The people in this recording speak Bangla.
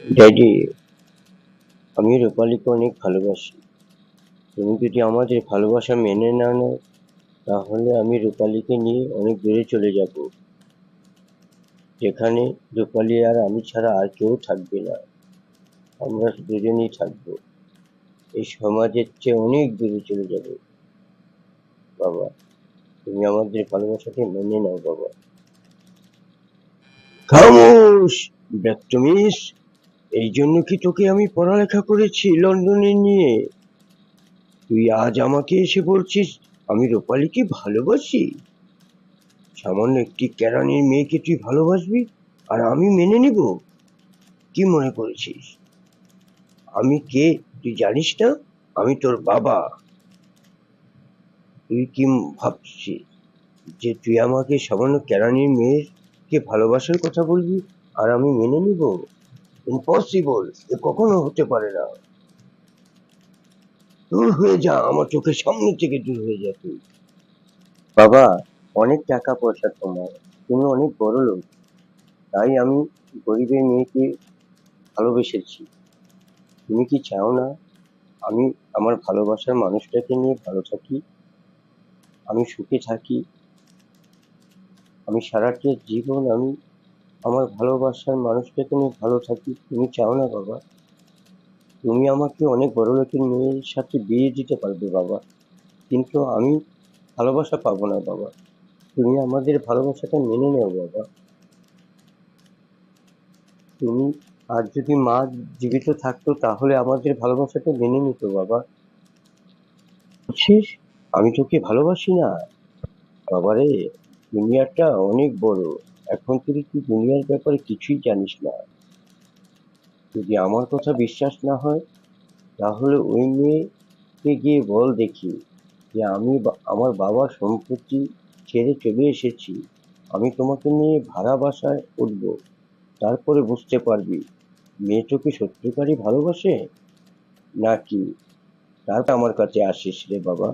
ড্যাডি, আমি রূপালীকে অনেক ভালোবাসি। তুমি যদি আমাদের ভালোবাসা মেনে না নাও, তাহলে আমি রূপালীকে নিয়ে অনেক দূরে চলে যাব, যেখানে রূপালী আর আমি ছাড়া আর কেউ থাকবে না। আমরা দুজনেই থাকবো। এই সমাজের চেয়ে অনেক দূরে চলে যাব। বাবা, তুমি আমাদের ভালোবাসাকে মেনে নাও বাবা। খামোশ! ব্যাকটমিস! এই জন্য কি তোকে আমি পড়ালেখা করেছি লন্ডনে নিয়ে? তুই আজ আমাকে এসে বলছিস আমি রূপালীকে ভালোবাসি? সামান্য একটি কেরানির মেয়েকে তুই ভালোবাসবি আর আমি মেনে নিব? কি মনে করেছিস আমি কে তুই জানিস না? আমি তোর বাবা। তুই কি ভাবছিস যে তুই আমাকে সামান্য কেরানির মেয়েকে ভালোবাসার কথা বলবি আর আমি মেনে নিব? ইম্পসিবল! এ কখনো হতে পারে না। দূর হয়ে যা, আমার চোখের সামনে থেকে দূর হয়ে যা তুই। বাবা, অনেক টাকা পয়সা তোমার, তুমি অনেক বড় লোক, তাই আমি গরিবের মেয়েকে ভালোবেসেছি। তুমি কি চাও না আমি আমার ভালোবাসার মানুষটাকে নিয়ে ভালো থাকি, আমি সুখে থাকি, আমি সারাটা জীবন আমি আমার ভালোবাসার মানুষটাকে নিয়ে ভালো থাকি? তুমি চাও না বাবা? তুমি আমাকে অনেক বড় লোকের মেয়ের সাথে বিয়ে দিতে পারবে বাবা, কিন্তু আমি ভালোবাসা পাবো না বাবা। তুমি আমাদের ভালোবাসাটা মেনে নেও বাবা। তুমি আর যদি মা জীবিত থাকতো তাহলে আমাদের ভালোবাসাটা মেনে নিত বাবা। বুঝছিস, আমি তোকে ভালোবাসি না বাবারে। দুনিয়াটা অনেক বড়, এখন তুই দুনিয়ার ব্যাপারে কিছুই জানিস না। যদি আমার কথা বিশ্বাস না হয়, তাহলে ওই মেয়েকে গিয়ে বল দেখি যে আমি আমার বাবার সম্পত্তি ছেড়ে চলে এসেছি, আমি তোমাকে নিয়ে ভাড়া বাসায় উঠবো। তারপরে বুঝতে পারবি মেয়ে তোকে সত্যিকারই ভালোবাসে নাকি। তারপর আমার কাছে আসিস রে বাবা।